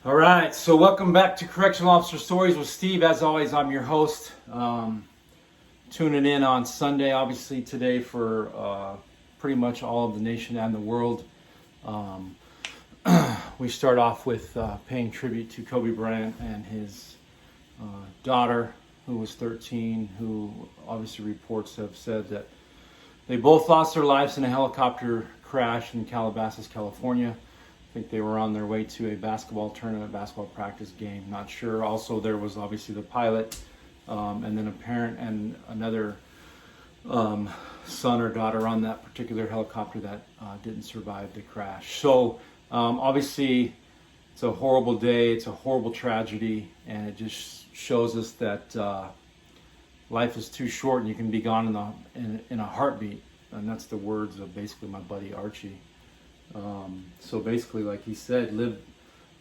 All right, so welcome back to Correctional Officer Stories with Steve. As always, I'm your host. Tuning in on Sunday, obviously today for pretty much all of the nation and the world. We start off with paying tribute to Kobe Bryant and his daughter, who was 13, who obviously reports have said that they both lost their lives in a helicopter crash in Calabasas, California. I think they were on their way to a basketball tournament, basketball practice game, not sure. Also, there was obviously the pilot, and then a parent and another son or daughter on that particular helicopter that didn't survive the crash. So obviously, it's a horrible day, it's a horrible tragedy, and it just shows us that life is too short and you can be gone in a heartbeat. And that's the words of basically my buddy Archie. So basically, like he said, live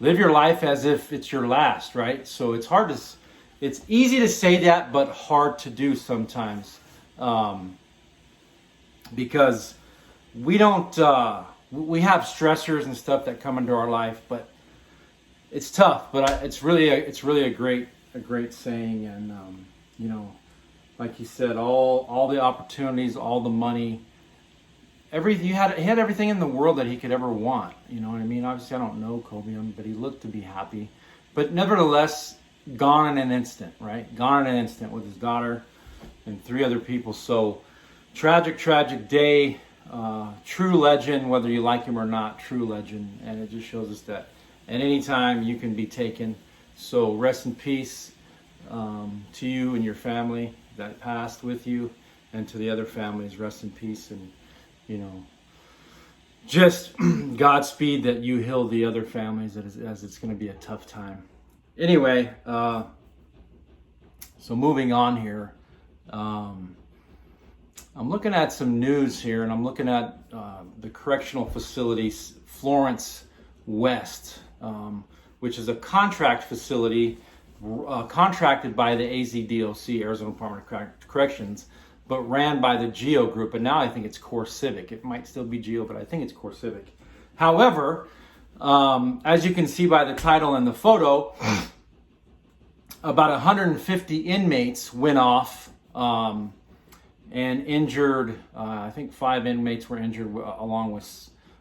your life as if it's your last, right? So it's easy to say that, but hard to do sometimes, because we don't, we have stressors and stuff that come into our life, but it's tough. But it's really a great saying, and like he said, all the opportunities, all the money. He had everything in the world that he could ever want. You know what I mean? Obviously, I don't know Kobe, but he looked to be happy. But nevertheless, gone in an instant, right? Gone in an instant with his daughter and 3 other people. So, tragic day. True legend, whether you like him or not, true legend. And it just shows us that at any time you can be taken. So, rest in peace to you and your family that passed with you, and to the other families, rest in peace. And just Godspeed that you heal the other families, as it's going to be a tough time. Anyway, so moving on here, I'm looking at some news here, and I'm looking at the correctional facilities, Florence West, which is a contract facility contracted by the AZDOC, Arizona Department of Corrections, but ran by the GEO group, and now I think it's Core Civic. It might still be GEO, but I think it's Core Civic. However, as you can see by the title and the photo, about 150 inmates went off and injured. I think 5 inmates were injured, along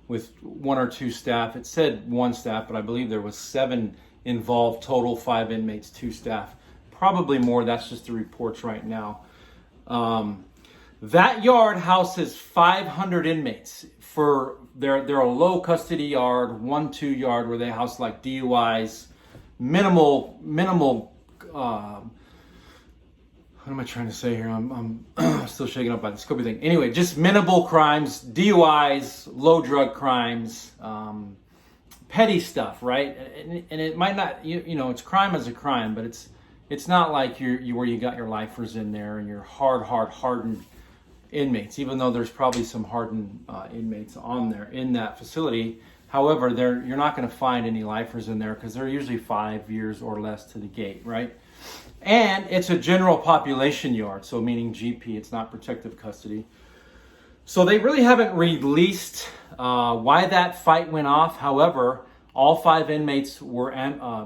with 1 or 2 staff. It said 1 staff, but I believe there was 7 involved total, 5 inmates, 2 staff. Probably more. That's just the reports right now. That yard houses 500 inmates. They're a low custody yard, 1-2 yard, where they house like DUIs, minimal. What am I trying to say here? I'm still shaken up by the Scooby thing. Anyway, just minimal crimes, DUIs, low drug crimes, petty stuff, right? And it might not, it's crime as a crime, but it's not like where you got your lifers in there and your hardened inmates, even though there's probably some hardened inmates on there in that facility. However, you're not going to find any lifers in there because they're usually 5 years or less to the gate, right? And it's a general population yard, so meaning GP, it's not protective custody. So they really haven't released why that fight went off. However, all 5 inmates were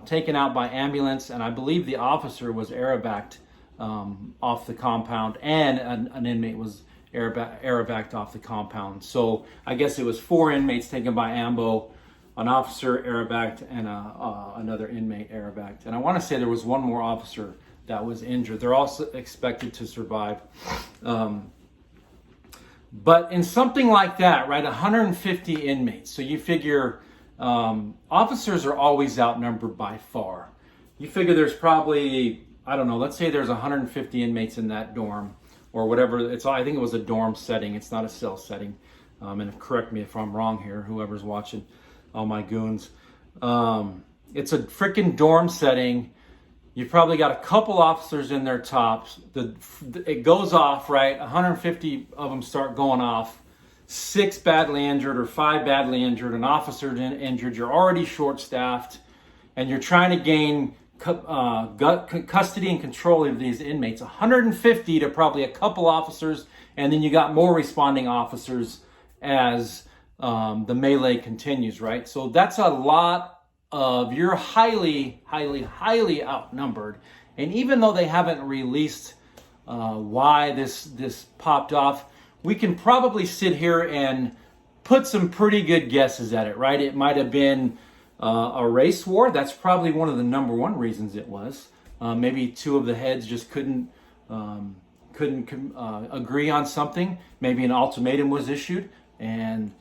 taken out by ambulance, and I believe the officer was airbagged off the compound, and an inmate was airbagged off the compound. So I guess it was 4 inmates taken by ambo, an officer airbagged, and another inmate airbagged. And I want to say there was 1 more officer that was injured. They're also expected to survive. But in something like that, right, 150 inmates. So you figure officers are always outnumbered by far. You figure there's probably, I don't know, let's say there's 150 inmates in that dorm or whatever. I think it was a dorm setting. It's not a cell setting. And correct me if I'm wrong here, whoever's watching, all my goons. It's a freaking dorm setting. You've probably got a couple officers in their tops. It goes off, right? 150 of them start going off. 6 badly injured or 5 badly injured. An officer injured. You're already short-staffed, and you're trying to gain custody and control of these inmates. 150 to probably a couple officers, and then you got more responding officers as the melee continues, right? So that's a lot of you're highly, highly, highly outnumbered. And even though they haven't released why this popped off, we can probably sit here and put some pretty good guesses at it, right? It might have been a race war. That's probably one of the number one reasons it was. Maybe two of the heads just couldn't agree on something. Maybe an ultimatum was issued and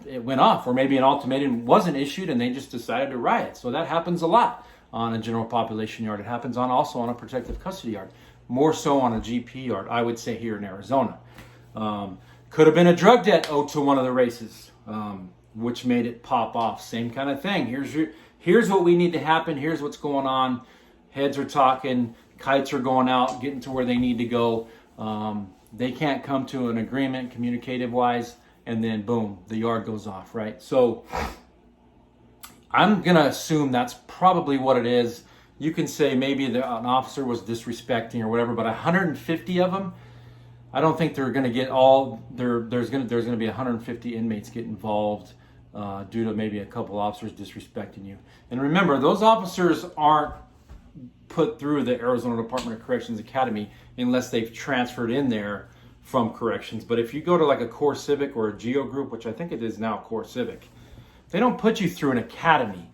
it went off, or maybe an ultimatum wasn't issued and they just decided to riot. So that happens a lot on a general population yard. It happens also on a protective custody yard, more so on a GP yard, I would say, here in Arizona. Could have been a drug debt owed to one of the races, which made it pop off. Same kind of thing. Here's what we need to happen. Here's what's going on. Heads are talking. Kites are going out, getting to where they need to go. They can't come to an agreement communicative-wise, and then boom, the yard goes off, right? So I'm going to assume that's probably what it is. You can say maybe an officer was disrespecting or whatever, but 150 of them, I don't think they're going to get all. There's going to be 150 inmates get involved due to maybe a couple officers disrespecting you. And remember, those officers aren't put through the Arizona Department of Corrections Academy unless they've transferred in there from corrections. But if you go to like a core civic or a geo group, which I think it is now core civic, they don't put you through an academy.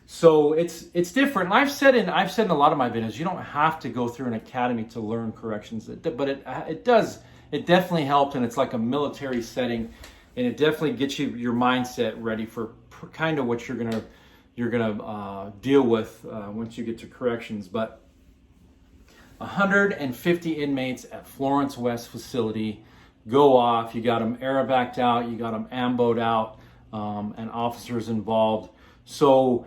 So it's different. And I've said in a lot of my videos, you don't have to go through an academy to learn corrections, but it definitely helps, and it's like a military setting, and it definitely gets your mindset ready for kind of what you're gonna deal with once you get to corrections. But 150 inmates at Florence West facility go off. You got them airbacked out, you got them amboed out, and officers involved. So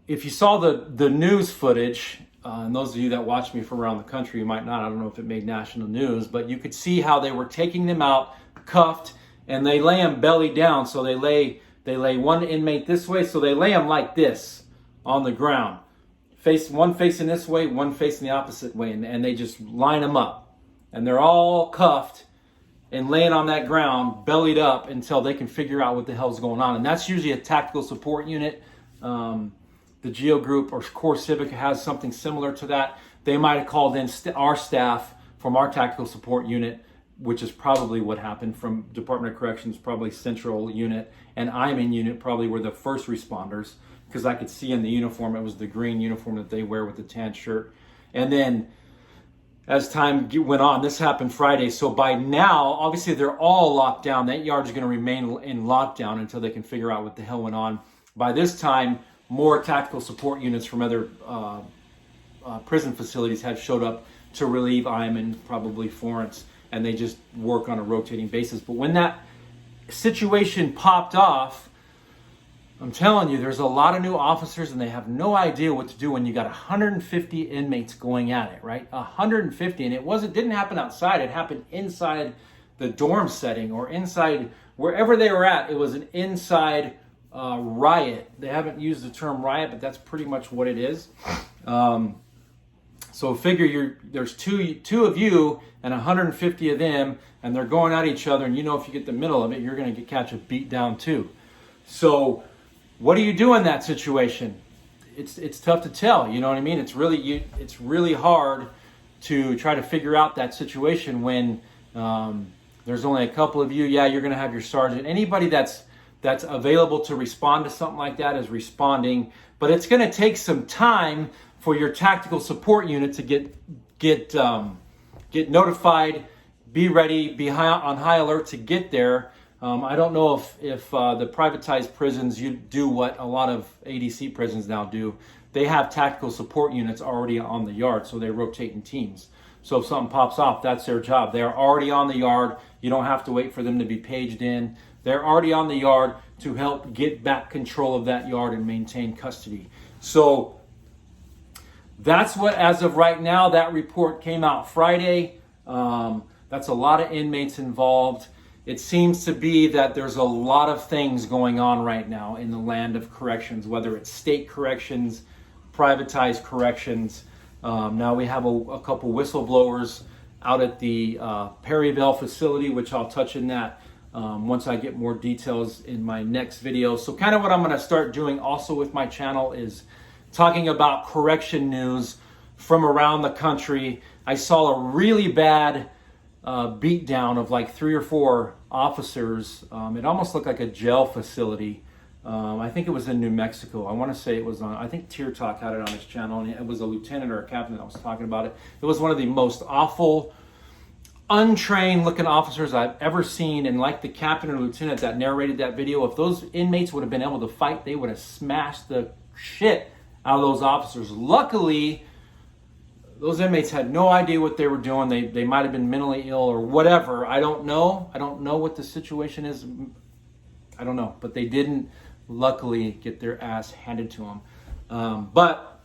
if you saw the news footage, and those of you that watch me from around the country, you might not, I don't know if it made national news, but you could see how they were taking them out, cuffed, and they lay them belly down. So they lay one inmate this way, so they lay them like this on the ground. One facing this way, one facing the opposite way, and they just line them up. And they're all cuffed and laying on that ground, bellied up, until they can figure out what the hell's going on. And that's usually a tactical support unit. The Geo Group or Core Civic has something similar to that. They might have called in our staff from our tactical support unit, which is probably what happened, from Department of Corrections, probably Central Unit, and I'm in unit probably were the first responders, because I could see in the uniform, it was the green uniform that they wear with the tan shirt. And then as time went on, this happened Friday, so by now, obviously they're all locked down. That yard's going to remain in lockdown until they can figure out what the hell went on. By this time, more tactical support units from other prison facilities have showed up to relieve Iman, probably Florence, and they just work on a rotating basis. But when that situation popped off, I'm telling you, there's a lot of new officers and they have no idea what to do when you got 150 inmates going at it, right? 150, and didn't happen outside. It happened inside the dorm setting or inside wherever they were at. It was an inside riot. They haven't used the term riot, but that's pretty much what it is. So figure there's two of you and 150 of them, and they're going at each other, and if you get the middle of it, you're going to catch a beat down too. So what do you do in that situation? It's tough to tell. You know what I mean? It's really hard to try to figure out that situation when there's only a couple of you. Yeah, you're going to have your sergeant. Anybody that's available to respond to something like that is responding, but it's going to take some time for your tactical support unit to get notified, be ready, be on high alert to get there. I don't know if the privatized prisons you do what a lot of ADC prisons now do. They have tactical support units already on the yard, so they rotate in teams. So if something pops off, that's their job. They're already on the yard. You don't have to wait for them to be paged in. They're already on the yard to help get back control of that yard and maintain custody. So that's what, as of right now, that report came out Friday. That's a lot of inmates involved. It seems to be that there's a lot of things going on right now in the land of corrections, whether it's state corrections, privatized corrections. Now we have a couple whistleblowers out at the Perryville facility, which I'll touch in that once I get more details in my next video. So kind of what I'm going to start doing also with my channel is talking about correction news from around the country. I saw a really bad beatdown of like 3 or 4 officers. It almost looked like a jail facility. I think it was in New Mexico. I want to say it was on, I think Tier Talk had it on his channel, and it was a lieutenant or a captain that was talking about it. It was one of the most awful, untrained looking officers I've ever seen. And like the captain or lieutenant that narrated that video, if those inmates would have been able to fight, they would have smashed the shit out of those officers. Luckily, those inmates had no idea what they were doing. They might have been mentally ill or whatever. I don't know. I don't know what the situation is. I don't know. But they didn't, luckily, get their ass handed to them. But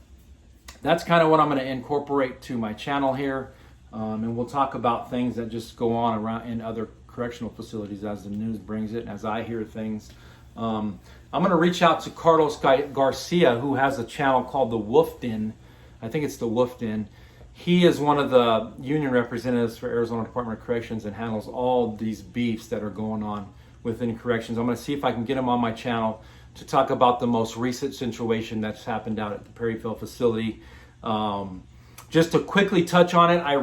that's kind of what I'm going to incorporate to my channel here. And we'll talk about things that just go on around in other correctional facilities as the news brings it and as I hear things. I'm going to reach out to Carlos Garcia, who has a channel called The Wolf Den. I think it's The Wolf Den. He is one of the union representatives for Arizona Department of Corrections and handles all these beefs that are going on within corrections. I'm going to see if I can get him on my channel to talk about the most recent situation that's happened out at the Perryville facility. Just to quickly touch on it, I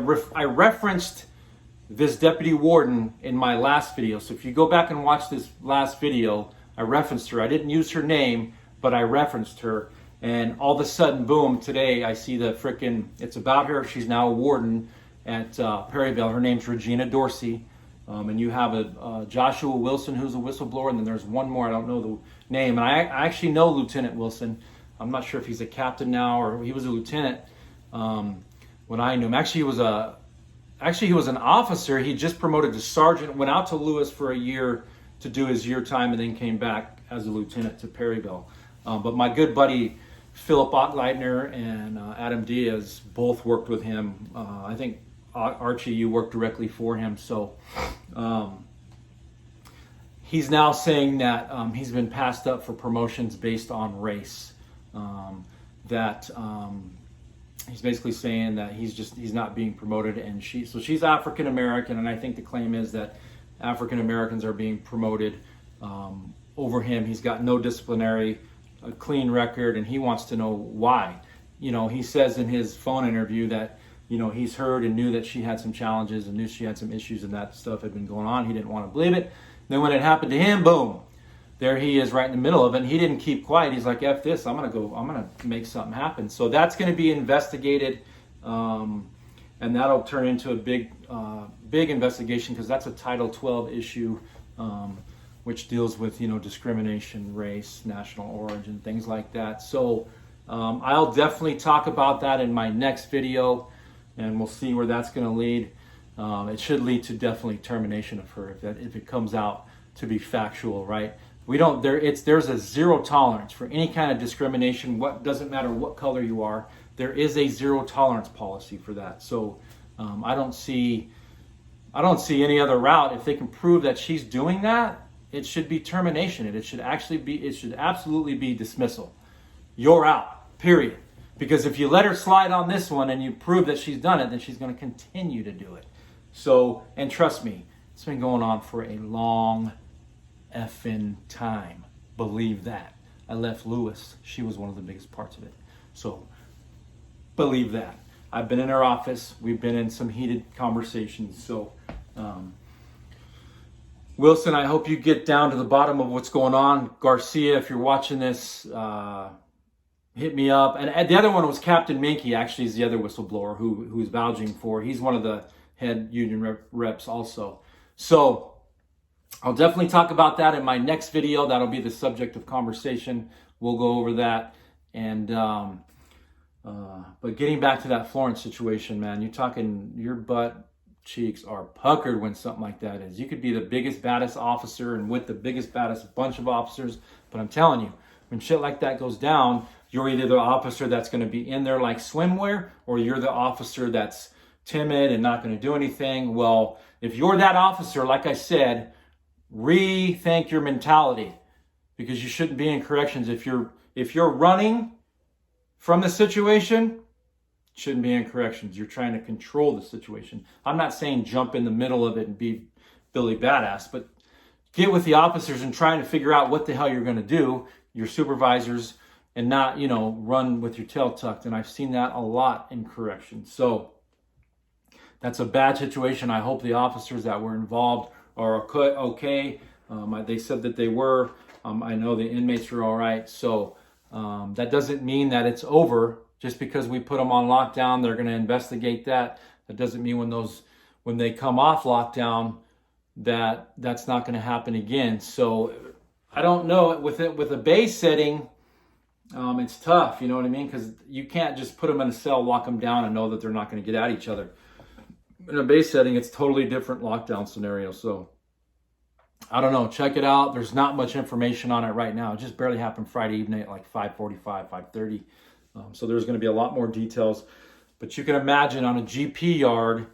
referenced this deputy warden in my last video. So if you go back and watch this last video, I referenced her. I didn't use her name, but I referenced her. And all of a sudden, boom, today I see the frickin', it's about her. She's now a warden at Perryville. Her name's Regina Dorsey. And you have a Joshua Wilson, who's a whistleblower. And then there's one more, I don't know the name. And I actually know Lieutenant Wilson. I'm not sure if he's a captain now or he was a lieutenant when I knew him. Actually, he was an officer. He just promoted to sergeant, went out to Lewis for a year to do his year time, and then came back as a lieutenant to Perryville. But my good buddy Philip Ottleitner and Adam Diaz both worked with him. I think Archie, you worked directly for him. So he's now saying that he's been passed up for promotions based on race. He's basically saying that he's not being promoted, and she's African American, and I think the claim is that African Americans are being promoted over him. He's got no disciplinary, a clean record, and he wants to know why. You know, he says in his phone interview that, you know, he's heard and knew that she had some challenges and knew she had some issues and that stuff had been going on. He didn't want to believe it. Then when it happened to him, boom, there he is right in the middle of it. And he didn't keep quiet. He's like, F this, I'm going to make something happen. So that's going to be investigated. And that'll turn into a big investigation, because that's a Title 12 issue, which deals with, you know, discrimination, race, national origin, things like that. So I'll definitely talk about that in my next video, and we'll see where that's going to lead. It should lead to definitely termination of her if it comes out to be factual, right? There's a zero tolerance for any kind of discrimination. Doesn't matter what color you are. There is a zero tolerance policy for that. So I don't see any other route. If they can prove that she's doing that, it should be termination. It should absolutely be dismissal. You're out, period. Because if you let her slide on this one and you prove that she's done it, then she's going to continue to do it. So, and trust me, it's been going on for a long effing time. Believe that. I left Lewis. She was one of the biggest parts of it. So, believe that. I've been in her office. We've been in some heated conversations. So, Wilson, I hope you get down to the bottom of what's going on. Garcia, if you're watching this, hit me up. And the other one was Captain Minky, actually, is the other whistleblower who's vouching for. He's one of the head union reps also. So I'll definitely talk about that in my next video. That'll be the subject of conversation. We'll go over that. And but getting back to that Florence situation, man, you're talking, your butt cheeks are puckered when something like that is. You could be the biggest, baddest officer and with the biggest, baddest bunch of officers, but I'm telling you, when shit like that goes down, you're either the officer that's going to be in there like swimwear, or you're the officer that's timid and not going to do anything. Well, if you're that officer, like I said, rethink your mentality, because you shouldn't be in corrections. If you're running from the situation, shouldn't be in corrections. You're trying to control the situation. I'm not saying jump in the middle of it and be Billy Badass, but get with the officers and trying to figure out what the hell you're going to do, your supervisors, and not, run with your tail tucked. And I've seen that a lot in corrections. So that's a bad situation. I hope the officers that were involved are okay. They said that they were. I know the inmates are all right. So that doesn't mean that it's over. Just because we put them on lockdown, they're going to investigate that. That doesn't mean when they come off lockdown, that's not going to happen again. So I don't know. With a base setting, it's tough. You know what I mean? Because you can't just put them in a cell, lock them down, and know that they're not going to get at each other. In a base setting, it's totally different lockdown scenario. So I don't know. Check it out. There's not much information on it right now. It just barely happened Friday evening at like 5:45, 5:30. So there's going to be a lot more details. But you can imagine on a GP yard,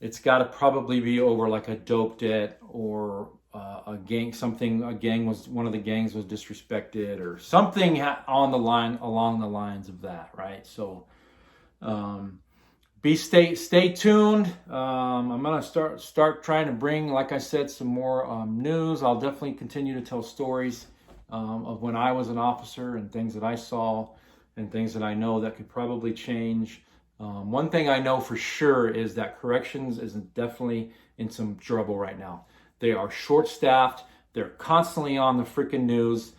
it's got to probably be over like a dope debt or a gang. One of the gangs was disrespected or something along the lines of that, right? So stay tuned. I'm gonna start trying to bring, like I said, some more news. I'll definitely continue to tell stories of when I was an officer and things that I saw and things that I know that could probably change. One thing I know for sure is that corrections is definitely in some trouble right now. They are short-staffed. They're constantly on the freaking news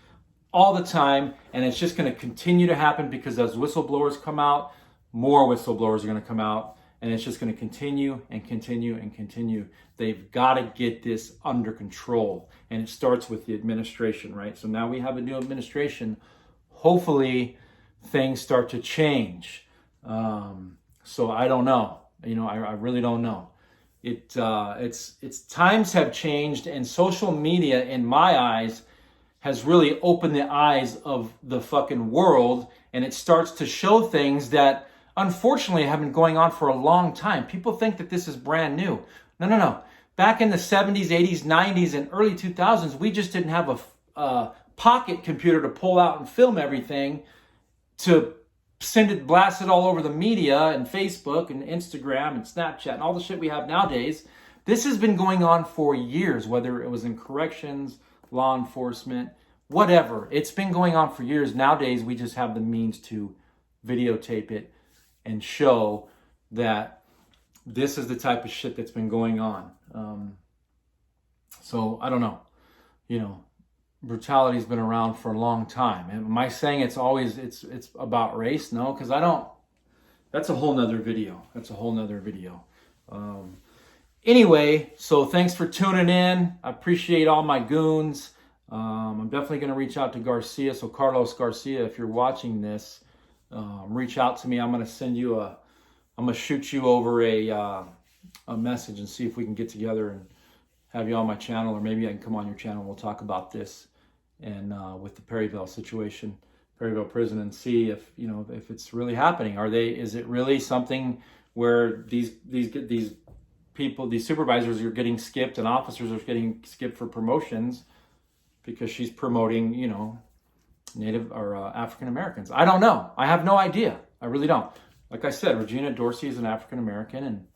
all the time, and it's just going to continue to happen because as whistleblowers come out, more whistleblowers are going to come out, and it's just going to continue and continue and continue. They've got to get this under control, and it starts with the administration, right? So now we have a new administration. Hopefully, things start to change. So I don't know. I really don't know. It's times have changed, and social media, in my eyes, has really opened the eyes of the fucking world, and it starts to show things that unfortunately have been going on for a long time. People think that this is brand new. No. Back in the 70s, 80s, 90s, and early 2000s, we just didn't have a pocket computer to pull out and film everything, to blast it all over the media and Facebook and Instagram and Snapchat and all the shit we have nowadays. This has been going on for years, whether it was in corrections, law enforcement, whatever. It's been going on for years. Nowadays, we just have the means to videotape it and show that this is the type of shit that's been going on. So I don't know. Brutality's been around for a long time. Am I saying it's about race? No, because I don't. That's a whole nother video. Anyway, so thanks for tuning in. I appreciate all my goons. I'm definitely going to reach out to Garcia. So Carlos Garcia, if you're watching this, reach out to me. I'm going to shoot you over a message and see if we can get together and have you on my channel, or maybe I can come on your channel and we'll talk about this and with the Perryville situation, Perryville prison, and see if it's really happening. Is it really something where these people, these supervisors are getting skipped and officers are getting skipped for promotions because she's promoting, Native or African Americans? I don't know. I have no idea. I really don't. Like I said, Regina Dorsey is an African American, and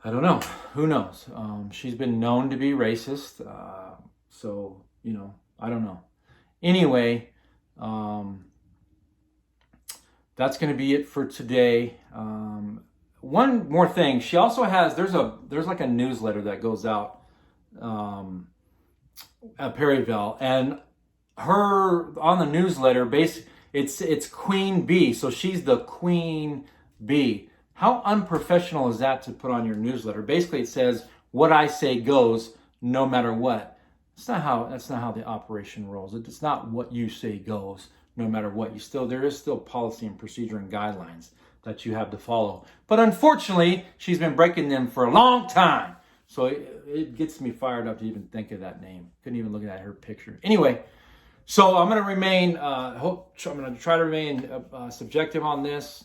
I don't know. Who knows? She's been known to be racist. So, I don't know. Anyway, that's going to be it for today. One more thing. She also has, there's like a newsletter that goes out at Perryville, and her on the newsletter, it's Queen Bee. So she's the Queen Bee. How unprofessional is that to put on your newsletter? Basically, it says, what I say goes, no matter what. That's not how the operation rolls. It's not what you say goes, no matter what. There is still policy and procedure and guidelines that you have to follow. But unfortunately, she's been breaking them for a long time. So it gets me fired up to even think of that name. Couldn't even look at her picture. Anyway, so I'm going to try to remain subjective on this.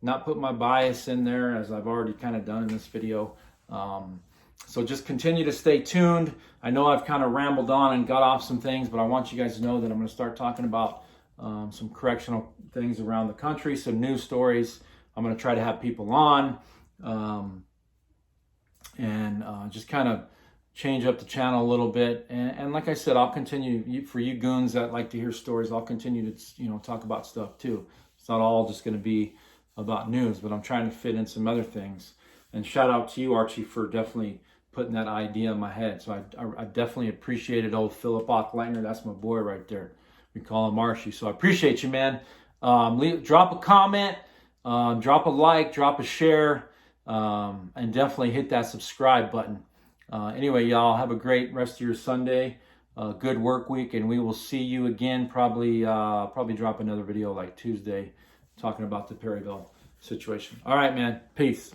Not put my bias in there, as I've already kind of done in this video. So just continue to stay tuned. I know I've kind of rambled on and got off some things, but I want you guys to know that I'm going to start talking about some correctional things around the country, some news stories. I'm going to try to have people on and just kind of change up the channel a little bit. And like I said, I'll continue, for you goons that like to hear stories, I'll continue to, talk about stuff too. It's not all just going to be about news, but I'm trying to fit in some other things. And shout out to you, Archie, for definitely putting that idea in my head. So I definitely appreciated old Philip Ochleitner. That's my boy right there. We call him Archie. So I appreciate you, man. Drop a comment, drop a like, drop a share, and definitely hit that subscribe button. Anyway, y'all, have a great rest of your Sunday. Good work week, and we will see you again. Probably drop another video like Tuesday, talking about the Perryville situation. All right, man. Peace.